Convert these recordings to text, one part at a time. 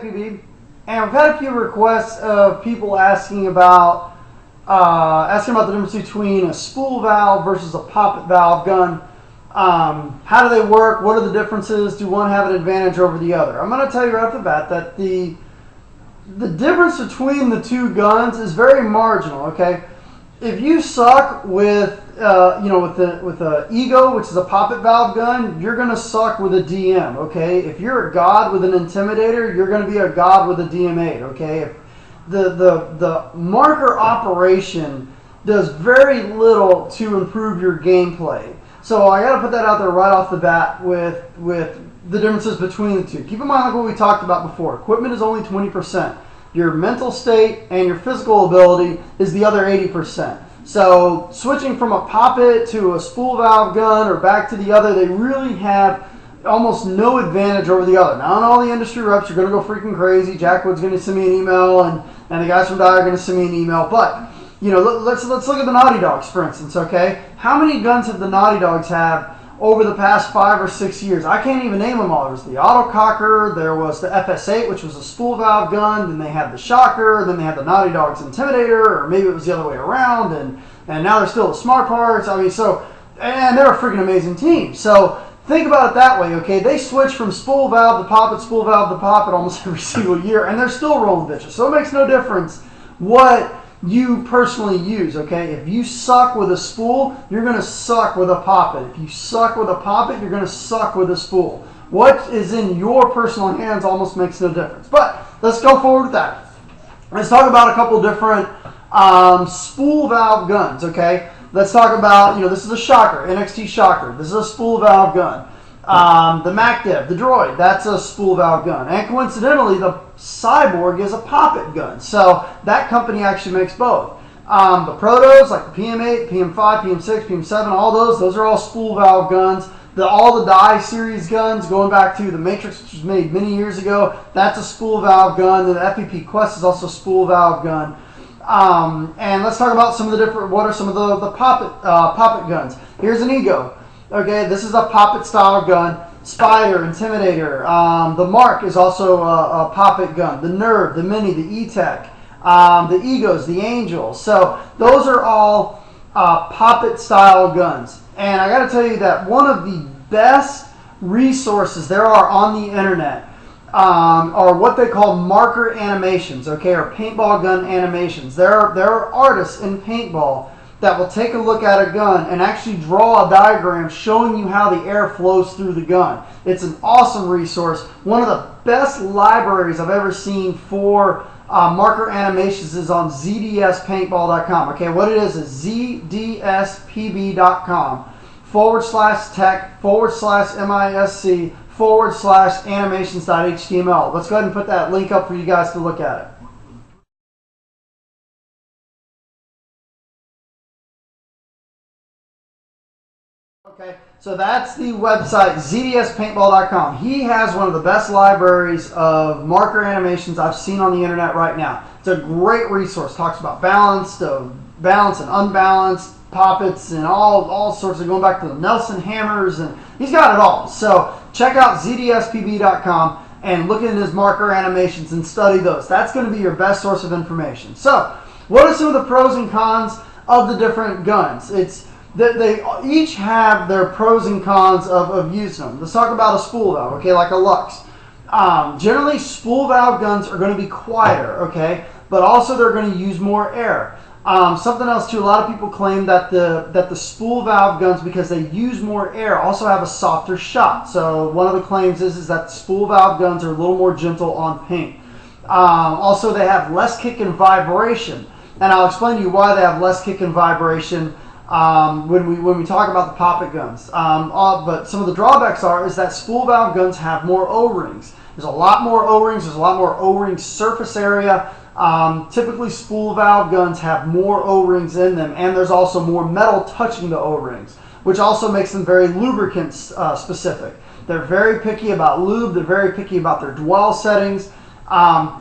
TechyB, and we've had a few requests of people asking about the difference between a spool valve versus a poppet valve gun. How do they work? What are the differences? Do one have an advantage over the other? I'm going to tell you right off the bat that the difference between the two guns is very marginal. Okay, if you suck with with a Ego, which is a poppet valve gun, you're going to suck with a DM. Okay, if you're a god with an Intimidator, you're going to be a god with a DM8. Okay, if the marker operation does very little to improve your gameplay. So I got to put that out there right off the bat with the differences between the two. Keep in mind, like what we talked about before, equipment is only 20%. Your mental state and your physical ability is the other 80%. So switching from a poppet to a spool valve gun or back to the other, they really have almost no advantage over the other. Now, on all the industry reps, you're going to go freaking crazy. Jack Wood's going to send me an email, and the guys from Dye are going to send me an email. But let's look at the Naughty Dogs, for instance. Okay, how many guns have the Naughty Dogs had over the past 5 or 6 years? I can't even name them all. There was the Autococker, there was the FS8, which was a spool valve gun, then they had the Shocker, then they had the Naughty Dogs Intimidator, or maybe it was the other way around, and now they're still the Smart Parts. I mean, and they're a freaking amazing team. So think about it that way, okay? They switch from spool valve to poppet almost every single year, and they're still rolling bitches. So it makes no difference what you personally use, okay? If you suck with a spool, you're going to suck with a poppet. If you suck with a poppet, you're going to suck with a spool. What is in your personal hands almost makes no difference. But let's go forward with that. Let's talk about a couple different spool valve guns, okay? Let's talk about, this is a Shocker, NXT Shocker. This is a spool valve gun. The MacDev, the Droid, that's a spool valve gun. And coincidentally, the Cyborg is a poppet gun. So that company actually makes both. The Protos, like the PM8, PM5, PM6, PM7, all those are all spool valve guns. All the Dye series guns, going back to the Matrix, which was made many years ago, that's a spool valve gun. The FPP Quest is also a spool valve gun. And let's talk about some of the what are some of the poppet guns. Here's an Ego. Okay, this is a poppet style gun. Spider, Intimidator. The Mark is also a poppet gun. The Nerve, the Mini, the E-Tech, the Egos, the Angels. So those are all poppet style guns. And I got to tell you that one of the best resources there are on the internet are what they call marker animations, okay, or paintball gun animations. There are artists in paintball that will take a look at a gun and actually draw a diagram showing you how the air flows through the gun. It's an awesome resource. One of the best libraries I've ever seen for marker animations is on zdspaintball.com. Okay, what it is zDSPB.com/tech/MISC/animations.html. Let's go ahead and put that link up for you guys to look at it. Okay, so that's the website, zdspaintball.com. He has one of the best libraries of marker animations I've seen on the internet right now. It's a great resource. Talks about balanced and unbalanced poppets and all sorts of, going back to the Nelson hammers, and he's got it all. So check out zDSPB.com and look at his marker animations and study those. That's going to be your best source of information. So what are some of the pros and cons of the different guns? They each have their pros and cons of using them. Let's talk about a spool valve, okay, like a Lux. Generally, spool valve guns are going to be quieter, okay, but also they're going to use more air. Something else too, a lot of people claim that the spool valve guns, because they use more air, also have a softer shot. So one of the claims is that the spool valve guns are a little more gentle on paint. Also, they have less kick and vibration, and I'll explain to you why they have less kick and vibration when we talk about the poppet guns. But some of the drawbacks is that spool valve guns have more O-rings. There's a lot more O-rings. There's a lot more O-ring surface area. Typically, spool valve guns have more O-rings in them, and there's also more metal touching the O-rings, which also makes them very lubricant specific. They're very picky about lube. They're very picky about their dwell settings.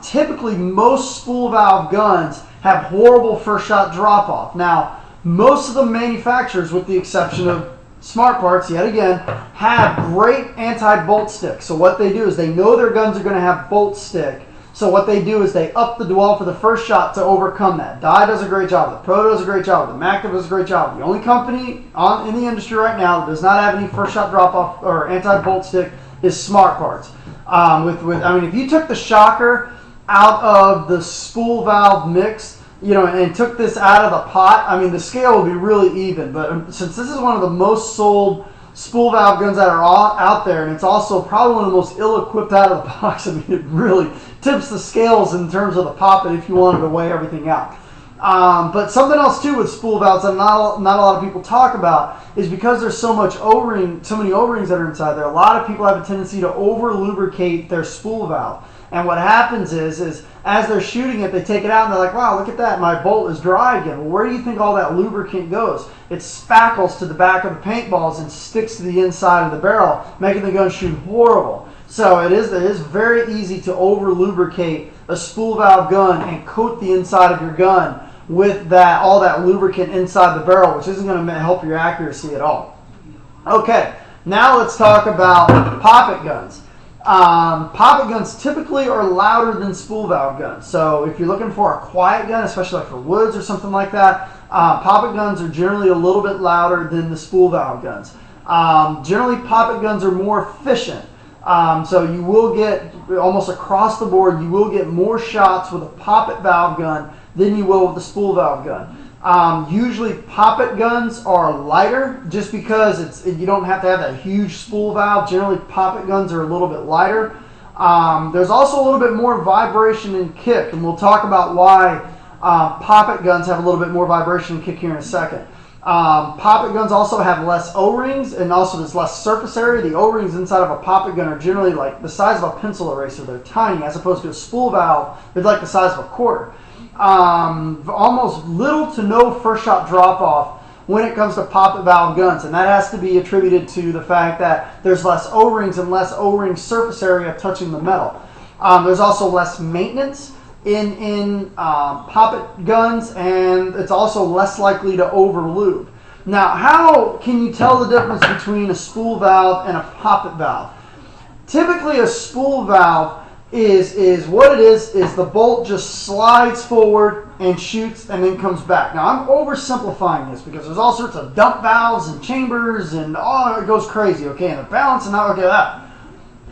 Typically, most spool valve guns have horrible first shot drop off. Now, most of the manufacturers, with the exception of Smart Parts, yet again, have great anti-bolt stick. So what they do is they know their guns are going to have bolt stick, So what they do is they up the dwell for the first shot to overcome that. Dye does a great job. The Pro does a great job. The Mactive does a great job. The only company in the industry right now that does not have any first shot drop off or anti-bolt stick is Smart Parts. I mean, if you took the shocker out of the spool valve mix, you know, and took this out of the pot, I mean, the scale would be really even. But since this is one of the most sold spool valve guns that are out there, and it's also probably one of the most ill-equipped out of the box, I mean, it really tips the scales in terms of the Poppet if you wanted to weigh everything out. But something else too with spool valves that not a lot of people talk about is because there's so many O-rings that are inside there, a lot of people have a tendency to over-lubricate their spool valve. And what happens is as they're shooting it, they take it out and they're like, wow, look at that, my bolt is dry again. Well, where do you think all that lubricant goes? It spackles to the back of the paintballs and sticks to the inside of the barrel, making the gun shoot horrible. So it is very easy to over-lubricate a spool valve gun and coat the inside of your gun with all that lubricant inside the barrel, which isn't going to help your accuracy at all. Okay, now let's talk about Poppet guns. Poppet guns typically are louder than spool valve guns. So if you're looking for a quiet gun, especially like for woods or something like that, Poppet guns are generally a little bit louder than the spool valve guns. Generally, Poppet guns are more efficient. So you will get, almost across the board, you will get more shots with a Poppet valve gun than you will with the spool valve gun. Usually Poppet guns are lighter just because you don't have to have that huge spool valve. Generally Poppet guns are a little bit lighter. There's also a little bit more vibration and kick, and we'll talk about why Poppet guns have a little bit more vibration and kick here in a second. Poppet guns also have less O-rings, and also there's less surface area. The O-rings inside of a Poppet gun are generally like the size of a pencil eraser. They're tiny, as opposed to a spool valve, they're like the size of a quarter. Almost little to no first shot drop off when it comes to Poppet valve guns, and that has to be attributed to the fact that there's less O-rings and less O-ring surface area touching the metal. There's also less maintenance in Poppet guns, and it's also less likely to over-lube. Now, how can you tell the difference between a spool valve and a Poppet valve? Typically, a spool valve is what it is the bolt just slides forward and shoots and then comes back. Now, I'm oversimplifying this because there's all sorts of dump valves and chambers and it goes crazy, okay, and the balance and not okay that.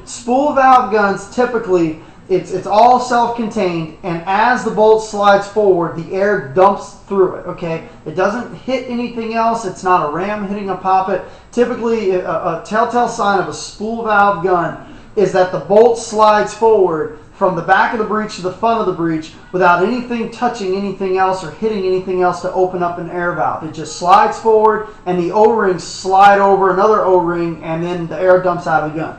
Spool valve guns, typically, it's all self-contained, and as the bolt slides forward, the air dumps through it, okay? It doesn't hit anything else. It's not a ram hitting a Poppet. Typically, a telltale sign of a spool valve gun is that the bolt slides forward from the back of the breech to the front of the breech without anything touching anything else or hitting anything else to open up an air valve. It just slides forward, and the O-rings slide over another O-ring, and then the air dumps out of the gun.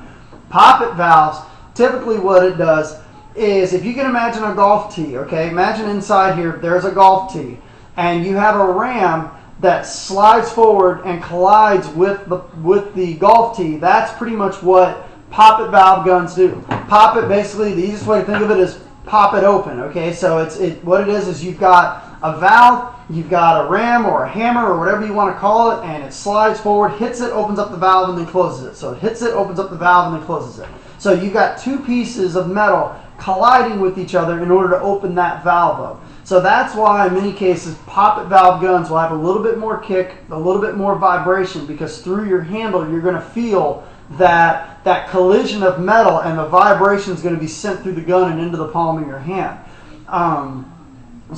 Poppet valves, typically what it does is, if you can imagine a golf tee, okay, imagine inside here there's a golf tee, and you have a ram that slides forward and collides with the golf tee. That's pretty much what Poppet valve guns do. Poppet, basically, the easiest way to think of it is pop it open, okay? So what it is you've got a valve, you've got a ram or a hammer or whatever you want to call it, and it slides forward, hits it, opens up the valve, and then closes it. So it hits it, opens up the valve, and then closes it. So you've got two pieces of metal colliding with each other in order to open that valve up. So that's why in many cases Poppet valve guns will have a little bit more kick, a little bit more vibration, because through your handle you're going to feel that collision of metal, and the vibration is going to be sent through the gun and into the palm of your hand. What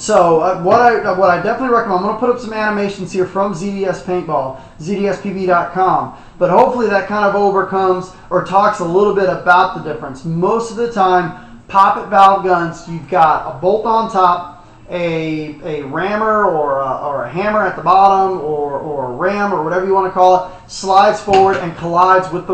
I definitely recommend, I'm going to put up some animations here from ZDS Paintball, ZDSPB.com, but hopefully that kind of overcomes or talks a little bit about the difference. Most of the time, Poppet valve guns, you've got a bolt on top, a rammer or a hammer at the bottom, or a ram or whatever you want to call it, slides forward and collides with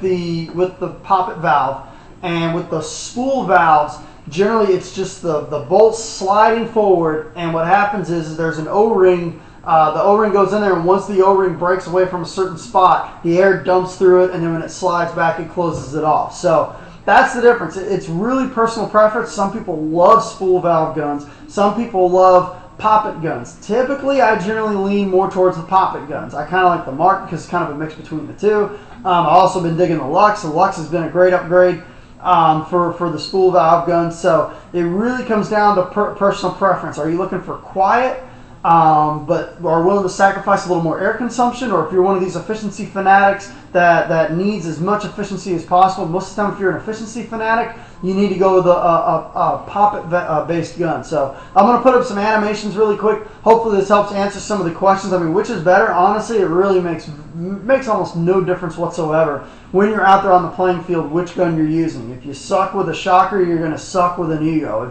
the Poppet valve. And with the spool valves, generally it's just the bolt sliding forward, and what happens is there's an O-ring. The O-ring goes in there, and once the O-ring breaks away from a certain spot, the air dumps through it, and then when it slides back, it closes it off. So that's the difference. It's really personal preference. Some people love spool valve guns. Some people love Poppet guns. Typically, I generally lean more towards the Poppet guns. I kind of like the Mark because it's kind of a mix between the two. I've also been digging the Lux. The Lux has been a great upgrade. for the spool valve gun. So it really comes down to personal preference. Are you looking for quiet, but are willing to sacrifice a little more air consumption? Or if you're one of these efficiency fanatics that needs as much efficiency as possible, most of the time if you're an efficiency fanatic, you need to go with a Poppet based gun. So I'm going to put up some animations really quick. Hopefully this helps answer some of the questions. I mean, which is better? Honestly, it really makes almost no difference whatsoever when you're out there on the playing field which gun you're using. If you suck with a shocker, you're going to suck with an ego.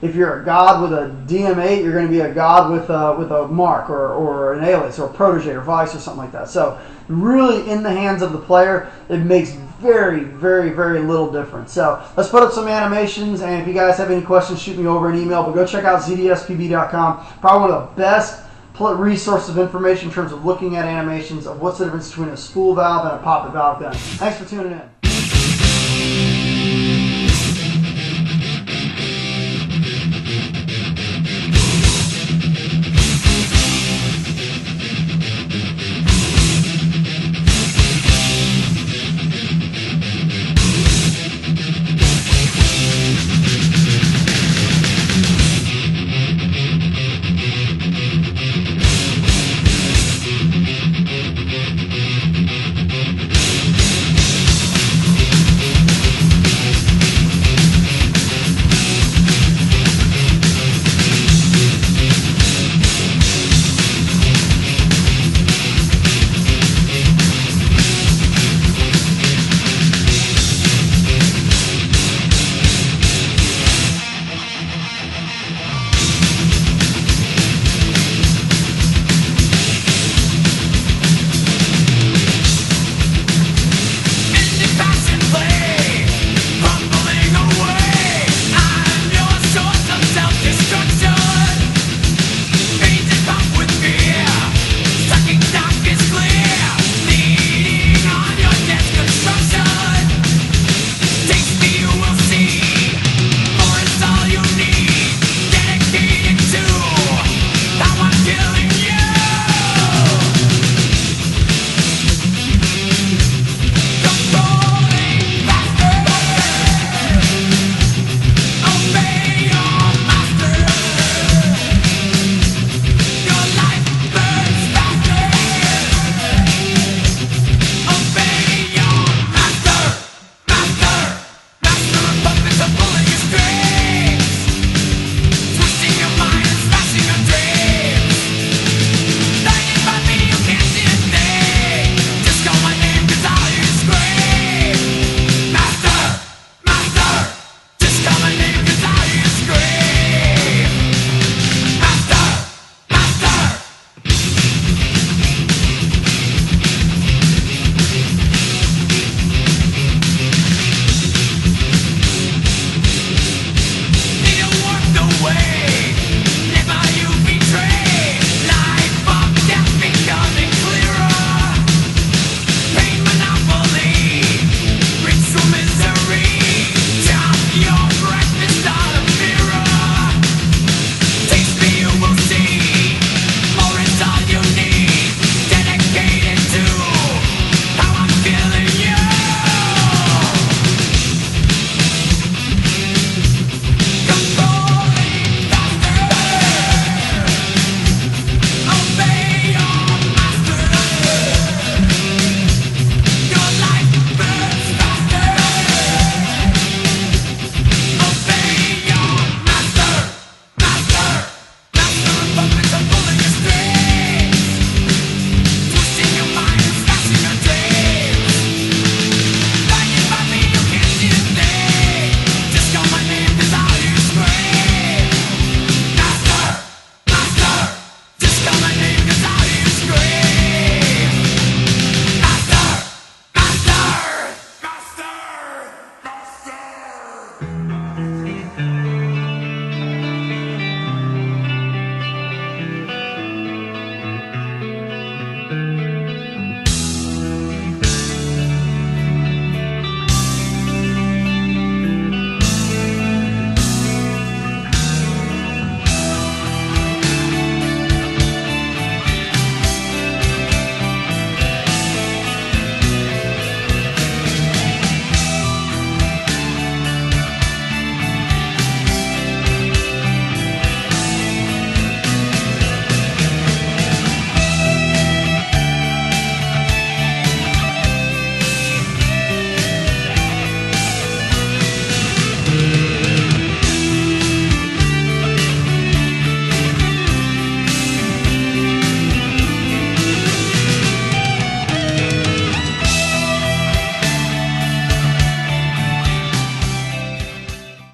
If you're a god with a DM8, you're going to be a god with a mark or an alias or a protege or vice or something like that. So really in the hands of the player, it makes very, very, very little difference. So let's put up some animations, and if you guys have any questions, shoot me over an email, but go check out zdspb.com. Probably one of the best resources of information in terms of looking at animations of what's the difference between a spool valve and a Poppet valve gun. Thanks for tuning in.